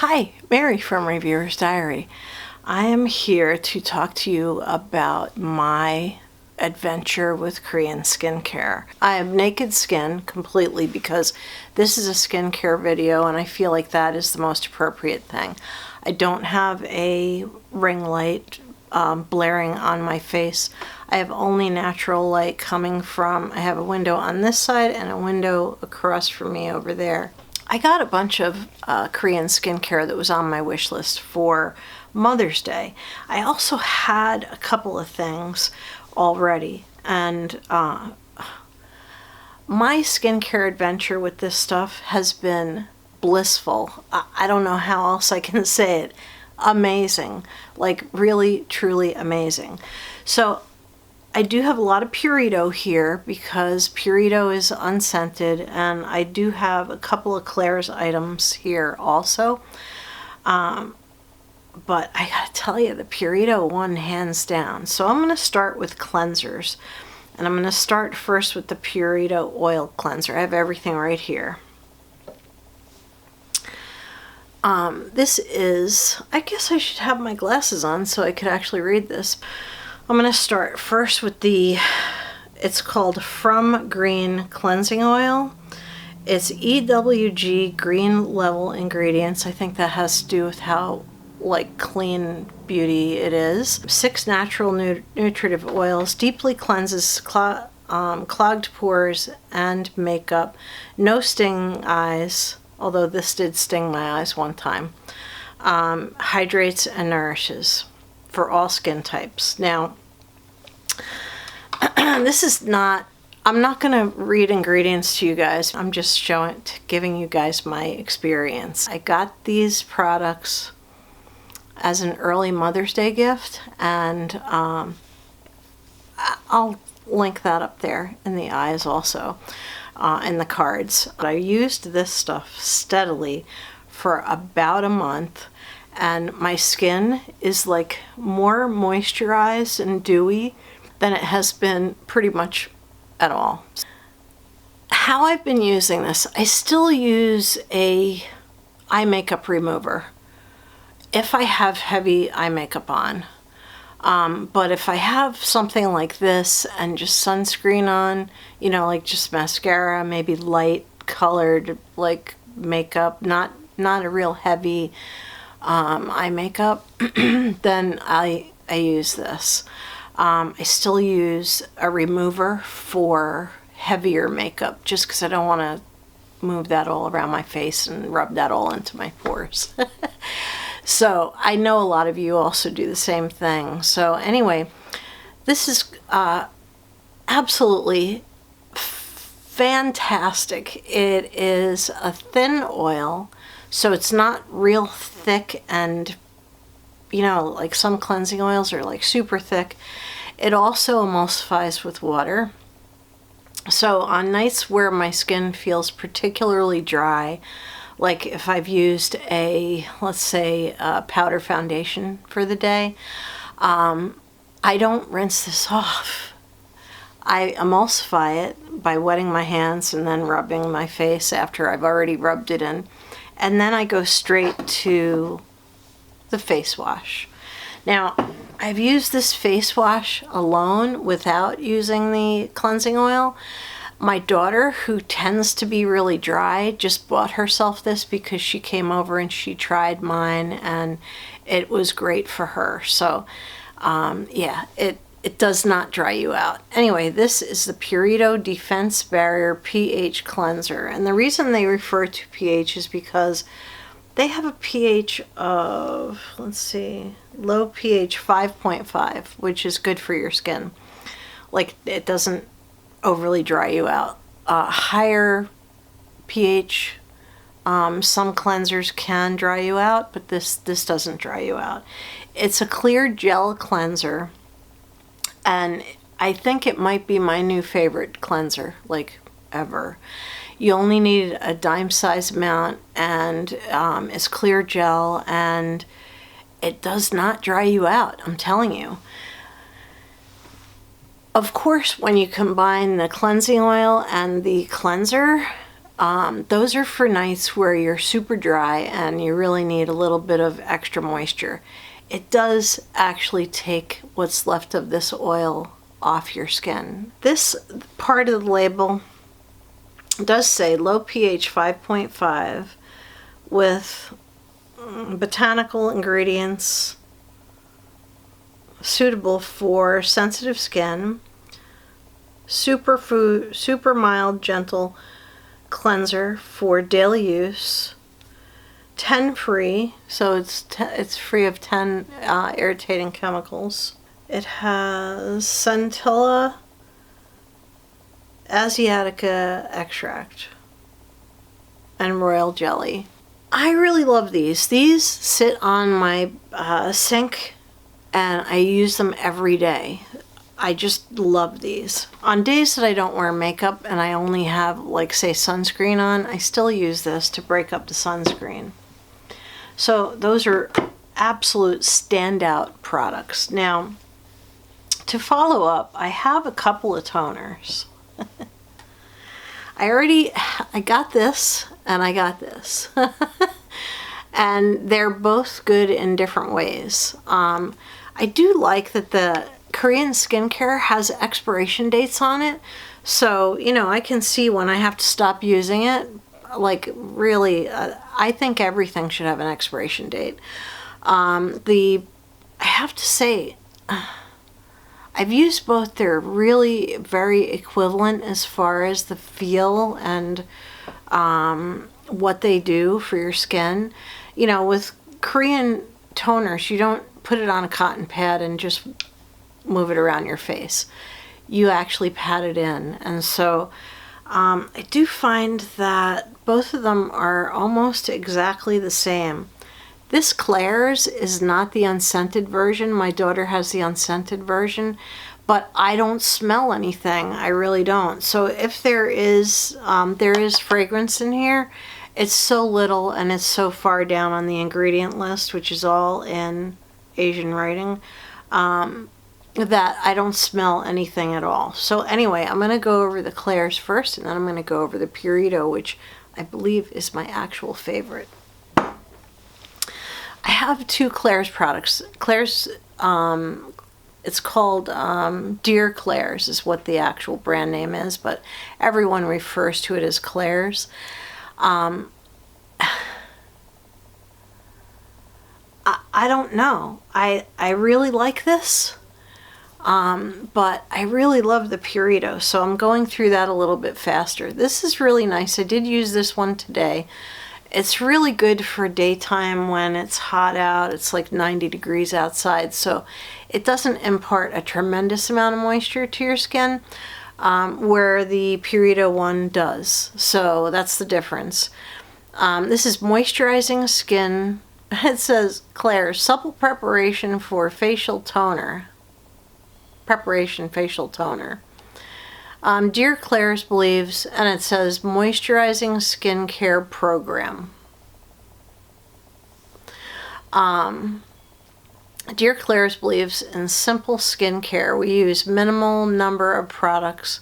Hi, Mary from Reviewer's Diary. I am here to talk to you about my adventure with Korean skincare. I have naked skin completely because this is a skincare video and I feel like that is the most appropriate thing. I don't have a ring light blaring on my face. I have only natural light coming from, I have a window on this side and a window across from me over there. I got a bunch of Korean skincare that was on my wish list for Mother's Day. I also had a couple of things already, and my skincare adventure with this stuff has been blissful. I don't know how else I can say it. Amazing. Like really, truly amazing. So I do have a lot of Purito here because Purito is unscented, and I do have a couple of Klairs items here also. But I gotta tell you, the Purito won hands down. So I'm gonna start with cleansers, and I'm gonna start first with the Purito oil cleanser. I have everything right here. This is, I guess I should have my glasses on so I could actually read this. I'm going to start first with it's called From Green Cleansing Oil. It's EWG green level ingredients. I think that has to do with how like clean beauty it is. 6 natural nutritive oils, deeply cleanses clogged pores and makeup. No stinging eyes, although this did sting my eyes one time. Hydrates and nourishes for all skin types. Now, this is not, I'm not going to read ingredients to you guys. I'm just giving you guys my experience. I got these products as an early Mother's Day gift, and I'll link that up there in the eyes also, in the cards. I used this stuff steadily for about a month, and my skin is like more moisturized and dewy than it has been pretty much at all. How I've been using this, I still use a eye makeup remover if I have heavy eye makeup on. But if I have something like this and just sunscreen on, you know, like just mascara, maybe light colored like makeup, not a real heavy eye makeup, then I use this. I still use a remover for heavier makeup just because I don't want to move that all around my face and rub that all into my pores. So I know a lot of you also do the same thing. So anyway, this is absolutely fantastic. It is a thin oil, so it's not real thick and, you know, like some cleansing oils are like super thick. It also emulsifies with water. So on nights where my skin feels particularly dry, like if I've used let's say a powder foundation for the day, I don't rinse this off. I emulsify it by wetting my hands and then rubbing my face after I've already rubbed it in. And then I go straight to the face wash. Now, I've used this face wash alone without using the cleansing oil. My daughter, who tends to be really dry, just bought herself this because she came over and she tried mine and it was great for her. So, yeah, it does not dry you out. Anyway, this is the Purito Defense Barrier pH Cleanser. And the reason they refer to pH is because they have a pH of, let's see, low pH 5.5, which is good for your skin. Like, it doesn't overly dry you out. Higher pH, some cleansers can dry you out, but this doesn't dry you out. It's a clear gel cleanser, and I think it might be my new favorite cleanser, like, ever. You only need a dime-sized amount, and it's clear gel, and it does not dry you out, I'm telling you. Of course, when you combine the cleansing oil and the cleanser, Those are for nights where you're super dry and you really need a little bit of extra moisture. It does actually take what's left of this oil off your skin. This part of the label does say low pH 5.5 with botanical ingredients suitable for sensitive skin, super mild, gentle cleanser for daily use, 10 free, so it's free of 10 irritating chemicals. It has Centella Asiatica extract and royal jelly. I really love these. These sit on my sink and I use them every day. I just love these. On days that I don't wear makeup and I only have, like, say, sunscreen on, I still use this to break up the sunscreen. So those are absolute standout products. Now, to follow up, I have a couple of toners. I got this and I got this. And they're both good in different ways. I do like that the Korean skincare has expiration dates on it, so I can see when I have to stop using it. Like, really, I think everything should have an expiration date. I have to say, I've used both. They're really very equivalent as far as the feel and what they do for your skin. With Korean toners, you don't put it on a cotton pad and just move it around your face. You actually pat it in. And so I do find that both of them are almost exactly the same. This Klairs is not the unscented version. My daughter has the unscented version, but I don't smell anything. I really don't. So if there is fragrance in here, it's so little and it's so far down on the ingredient list, which is all in Asian writing, that I don't smell anything at all. So anyway, I'm going to go over the Klairs first, and then I'm going to go over the Purito, which I believe is my actual favorite. I have two Klairs products. Klairs, it's called Dear Klairs is what the actual brand name is, but everyone refers to it as Klairs. I don't know. I really like this, but I really love the Purito, so I'm going through that a little bit faster. This is really nice. I did use this one today. It's really good for daytime when it's hot out. It's like 90 degrees outside, so it doesn't impart a tremendous amount of moisture to your skin, where the Purito one does. So that's the difference. This is moisturizing skin. It says Klairs supple preparation for facial toner. Preparation facial toner. Dear Klairs believes, and it says moisturizing skincare program. Dear Klairs believes in simple skincare. We use minimal number of products.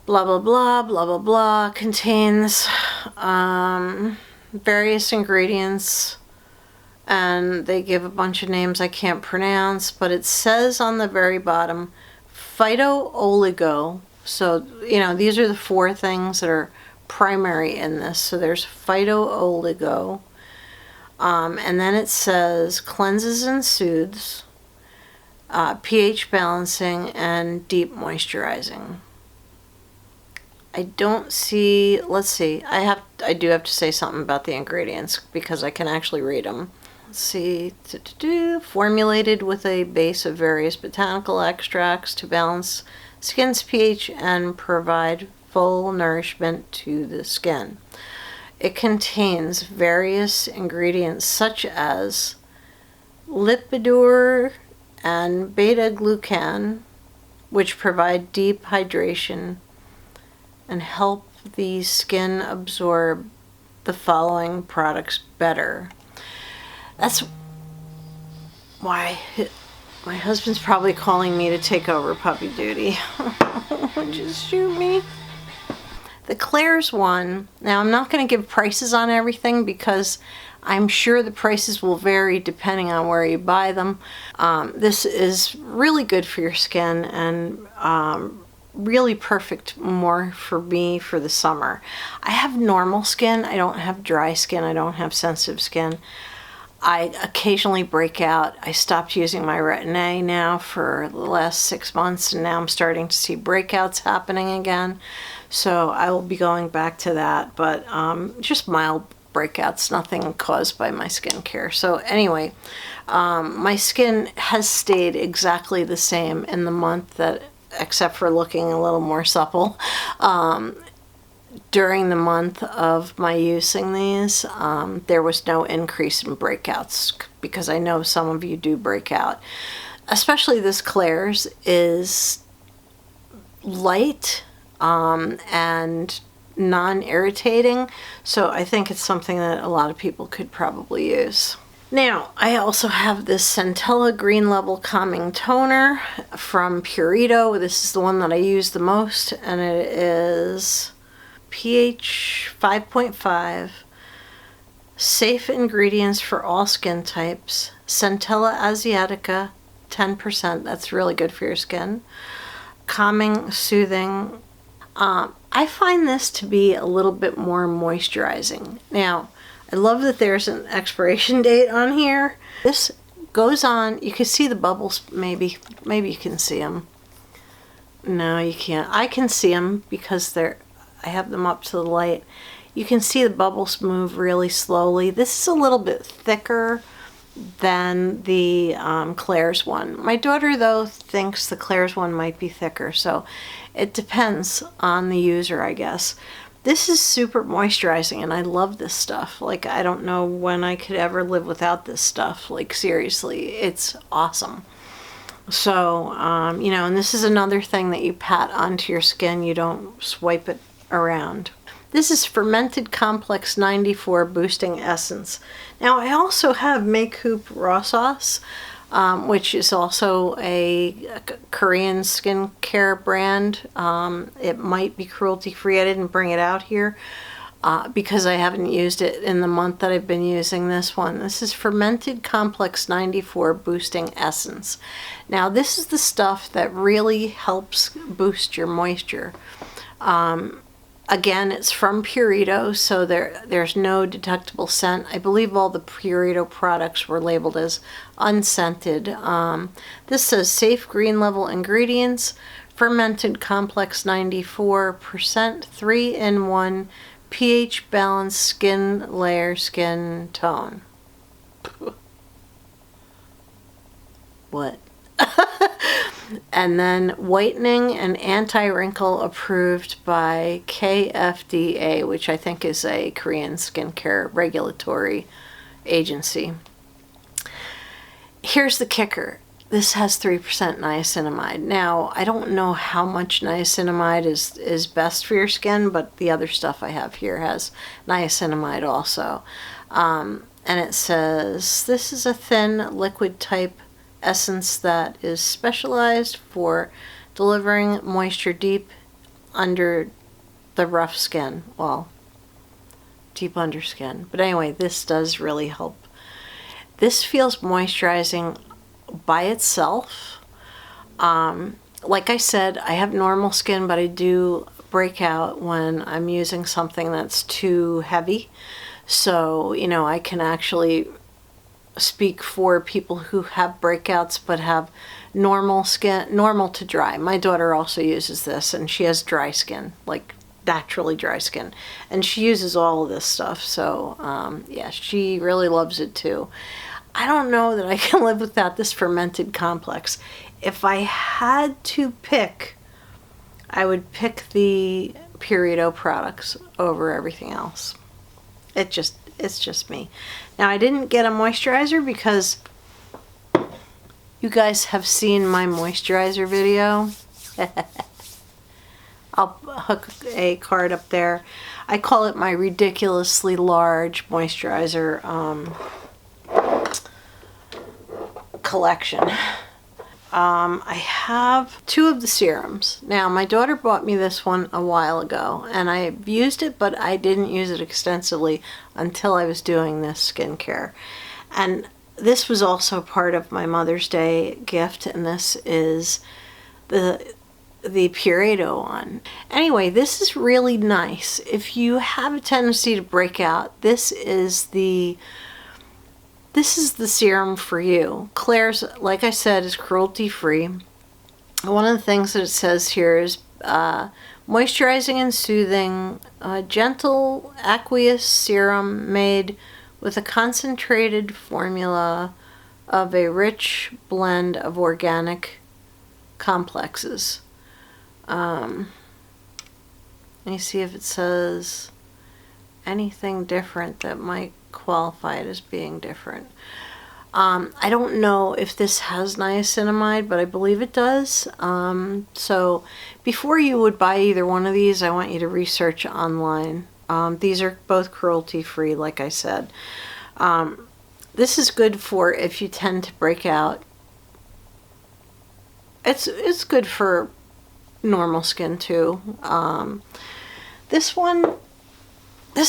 Blah blah blah blah blah blah. Contains various ingredients, and they give a bunch of names I can't pronounce, but it says on the very bottom phyto-oligo. So these are the four things that are primary in this. So there's phyto-oligo, and then it says cleanses and soothes, pH balancing, and deep moisturizing. I don't see, let's see, I do have to say something about the ingredients because I can actually read them. Let's see, formulated with a base of various botanical extracts to balance skin's pH and provide full nourishment to the skin. It contains various ingredients such as lipidur and beta-glucan, which provide deep hydration and help the skin absorb the following products better. That's why my husband's probably calling me to take over puppy duty. Just shoot me. The Klairs one, now I'm not going to give prices on everything because I'm sure the prices will vary depending on where you buy them. This is really good for your skin and really perfect more for me for the summer. I have normal skin. I don't have dry skin. I don't have sensitive skin. I occasionally break out. I stopped using my Retin-A now for the last 6 months, and now I'm starting to see breakouts happening again. So I will be going back to that, but just mild breakouts, nothing caused by my skincare. So anyway, my skin has stayed exactly the same in the month that, except for looking a little more supple. During the month of my using these, there was no increase in breakouts because I know some of you do break out. Especially this Klairs is light and non-irritating, so I think it's something that a lot of people could probably use. Now, I also have this Centella Green Level Calming Toner from Purito. This is the one that I use the most, and it is pH 5.5, safe ingredients for all skin types, Centella Asiatica 10%, that's really good for your skin, calming, soothing. I find this to be a little bit more moisturizing. Now, I love that there's an expiration date on here. This goes on, you can see the bubbles, maybe you can see them. No, you can't. I can see them because I have them up to the light. You can see the bubbles move really slowly. This is a little bit thicker than the Klairs one. My daughter, though, thinks the Klairs one might be thicker, so it depends on the user, I guess. This is super moisturizing, and I love this stuff. Like, I don't know when I could ever live without this stuff. Like, seriously, it's awesome. So, you know, and this is another thing that you pat onto your skin. You don't swipe it around. This is Fermented Complex 94 Boosting Essence. Now, I also have Makeup Raw Sauce, which is also a Korean skincare brand. It might be cruelty-free. I didn't bring it out here because I haven't used it in the month that I've been using this one. This is Fermented Complex 94 Boosting Essence. Now, this is the stuff that really helps boost your moisture. Again, it's from Purito, so there's no detectable scent. I believe all the Purito products were labeled as unscented. This says safe green level ingredients, fermented complex 94%, 3-in-1, pH balanced skin layer, skin tone. What? And then whitening and anti-wrinkle approved by KFDA, which I think is a Korean skincare regulatory agency. Here's the kicker. This has 3% niacinamide. Now, I don't know how much niacinamide is best for your skin, but the other stuff I have here has niacinamide also. And it says, this is a thin liquid type essence that is specialized for delivering moisture deep under the rough skin. Well, deep under skin. But anyway, this does really help. This feels moisturizing by itself. Like I said, I have normal skin, but I do break out when I'm using something that's too heavy. So, you know, I can actually speak for people who have breakouts but have normal skin, normal to dry. My daughter also uses this, and she has dry skin, like naturally dry skin, and she uses all of this stuff. So yeah, she really loves it too. I don't know that I can live without this fermented complex. If I had to pick, I would pick the Purito products over everything else. It's just me. Now, I didn't get a moisturizer because you guys have seen my moisturizer video. I'll hook a card up there. I call it my ridiculously large moisturizer collection. I have 2 of the serums. Now, my daughter bought me this one a while ago, and I've used it, but I didn't use it extensively until I was doing this skincare. And this was also part of my Mother's Day gift, and this is the Purito one. Anyway, this is really nice. If you have a tendency to break out, this is the serum for you. Klairs, like I said, is cruelty-free. One of the things that it says here is moisturizing and soothing, gentle aqueous serum made with a concentrated formula of a rich blend of organic complexes. Let me see if it says anything different that might qualify it as being different. I don't know if this has niacinamide, but I believe it does. So before you would buy either one of these, I want you to research online. These are both cruelty-free, like I said. This is good for if you tend to break out. It's good for normal skin too. This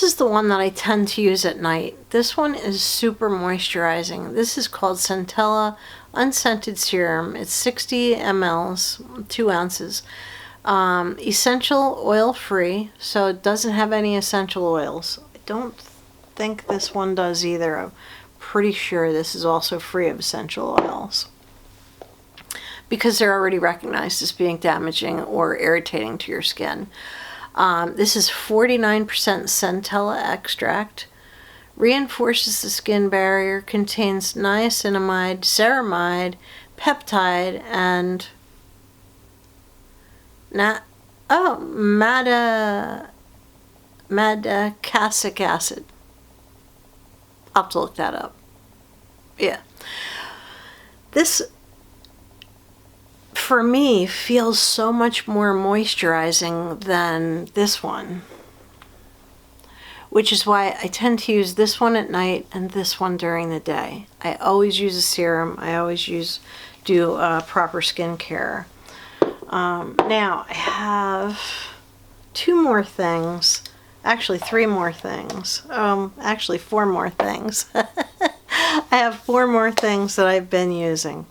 is the one that I tend to use at night. This one is super moisturizing. This is called Centella Unscented Serum. It's 60 mLs, 2 ounces. Essential oil free, so it doesn't have any essential oils. I don't think this one does either. I'm pretty sure this is also free of essential oils, because they're already recognized as being damaging or irritating to your skin. This is 49% Centella extract, reinforces the skin barrier, contains niacinamide, ceramide, peptide, and madacasic acid. I'll have to look that up. Yeah. This, for me, feels so much more moisturizing than this one, which is why I tend to use this one at night and this one during the day. I always use a serum. I always do proper skincare. Now I have 2 more things, actually 3 more things, actually 4 more things. I have 4 more things that I've been using,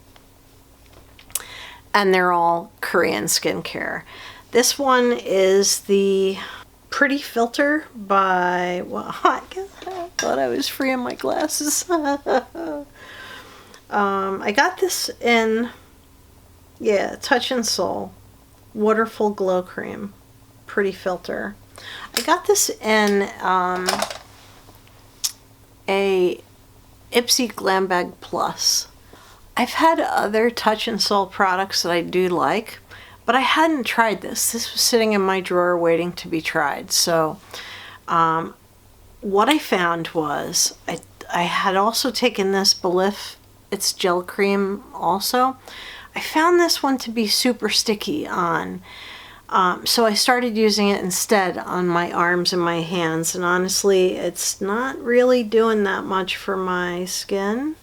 and they're all Korean skincare. This one is the Pretty Filter by, well, I thought I was free of my glasses. I got this in, Touch and Soul Waterful Glow Cream, Pretty Filter. I got this in a Ipsy Glam Bag Plus. I've had other Touch and Soul products that I do like, but I hadn't tried this. This was sitting in my drawer waiting to be tried. So what I found was I had also taken this Belif, it's gel cream also. I found this one to be super sticky on. So I started using it instead on my arms and my hands, and honestly, it's not really doing that much for my skin.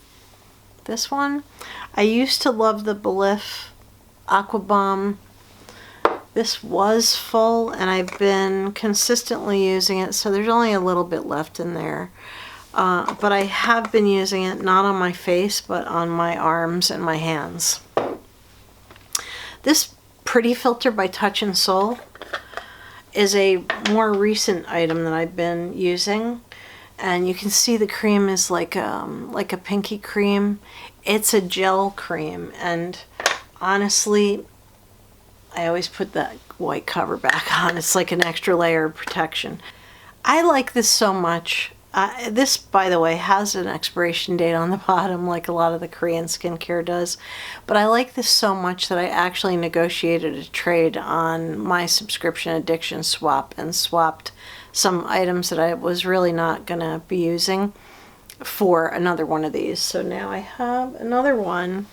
This one, I used to love the Belif Aqua Bomb. This was full, and I've been consistently using it, so there's only a little bit left in there. But I have been using it not on my face, but on my arms and my hands. This Pretty Filter by Touch and Soul is a more recent item that I've been using, and you can see the cream is like a pinky cream. It's a gel cream, and honestly, I always put that white cover back on. It's like an extra layer of protection. I like this so much. This, by the way, has an expiration date on the bottom, like a lot of the Korean skincare does. But I like this so much that I actually negotiated a trade on my subscription addiction swap and swapped some items that I was really not going to be using for another one of these. So now I have another one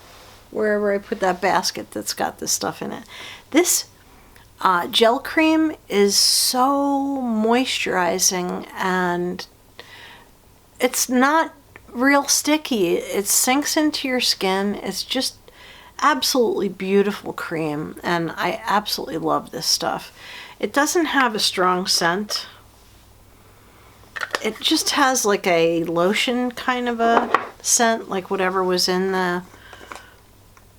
wherever I put that basket that's got this stuff in it. This gel cream is so moisturizing, and it's not real sticky. It sinks into your skin. It's just Absolutely beautiful cream, and I absolutely love this stuff. It doesn't have a strong scent. It just has like a lotion kind of a scent, like whatever was in the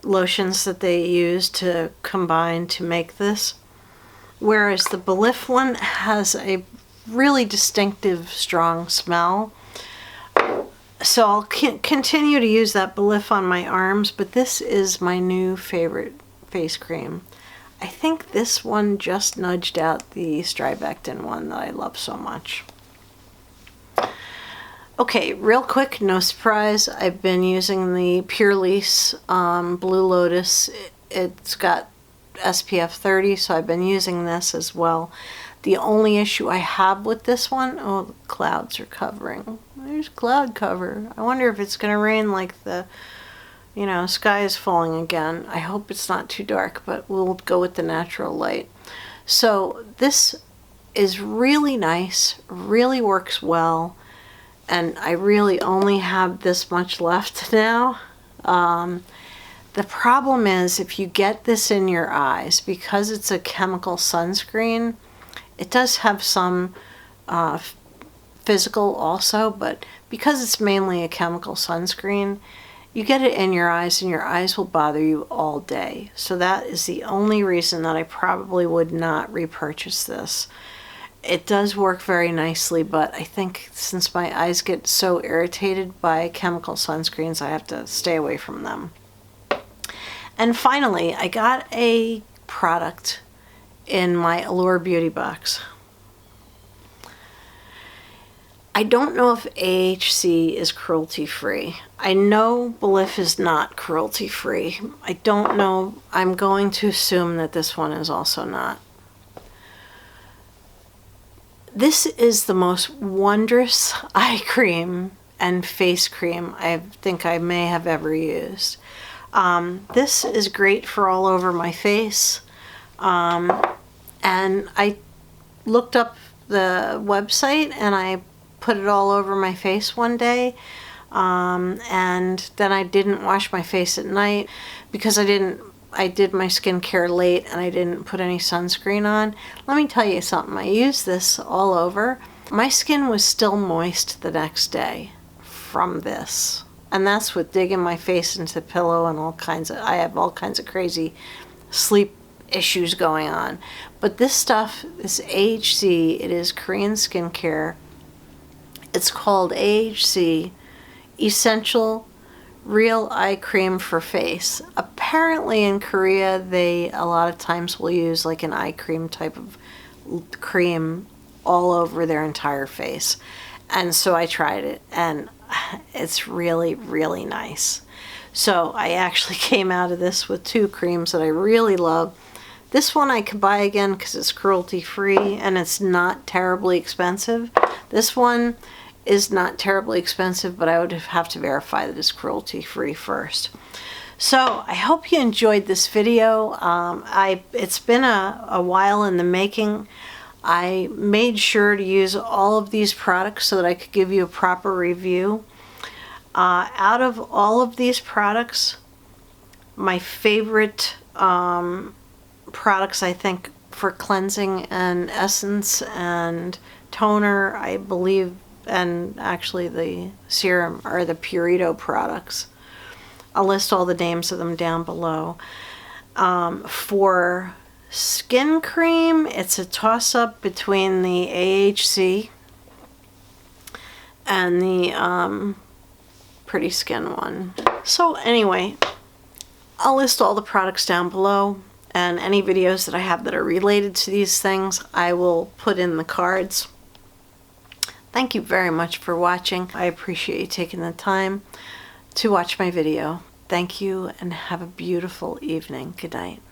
lotions that they used to combine to make this. Whereas the Belif one has a really distinctive, strong smell. So I'll continue to use that Belif on my arms, but this is my new favorite face cream. I think this one just nudged out the Strivectin one that I love so much. Okay, real quick, no surprise, I've been using the Purisse Blue Lotus. It's got SPF 30, so I've been using this as well. The only issue I have with this one, oh, the clouds are covering. There's cloud cover. I wonder if it's going to rain like the, sky is falling again. I hope it's not too dark, but we'll go with the natural light. So this is really nice, really works well, and I really only have this much left now. The problem is if you get this in your eyes, because it's a chemical sunscreen, it does have some physical also, but because it's mainly a chemical sunscreen, you get it in your eyes and your eyes will bother you all day. So that is the only reason that I probably would not repurchase this. It does work very nicely, but I think since my eyes get so irritated by chemical sunscreens, I have to stay away from them. And finally, I got a product in my Allure Beauty box. I don't know if AHC is cruelty-free. I know Belif is not cruelty-free. I don't know. I'm going to assume that this one is also not. This is the most wondrous eye cream and face cream I think I may have ever used. This is great for all over my face. And I looked up the website and I put it all over my face one day. And then I didn't wash my face at night because I did my skincare late and I didn't put any sunscreen on. Let me tell you something. I used this all over. My skin was still moist the next day from this. And that's with digging my face into the pillow and I have all kinds of crazy sleep issues going on. But this stuff, this AHC, it is Korean skincare. It's called AHC Essential Real Eye Cream for Face. Apparently in Korea, they a lot of times will use like an eye cream type of cream all over their entire face. And so I tried it and it's really, really nice. So I actually came out of this with two creams that I really love. This one I could buy again because it's cruelty-free and it's not terribly expensive. This one is not terribly expensive, but I would have to verify that it's cruelty-free first. So I hope you enjoyed this video. It's been a while in the making. I made sure to use all of these products so that I could give you a proper review. Out of all of these products, my favorite products, I think, for cleansing and essence and toner, I believe, and actually the serum, are the Purito products. I'll list all the names of them down below. For skin cream, it's a toss-up between the AHC and the Pretty Skin one. So anyway, I'll list all the products down below, and any videos that I have that are related to these things I will put in the cards. Thank you very much for watching. I appreciate you taking the time to watch my video. Thank you and have a beautiful evening. Good night.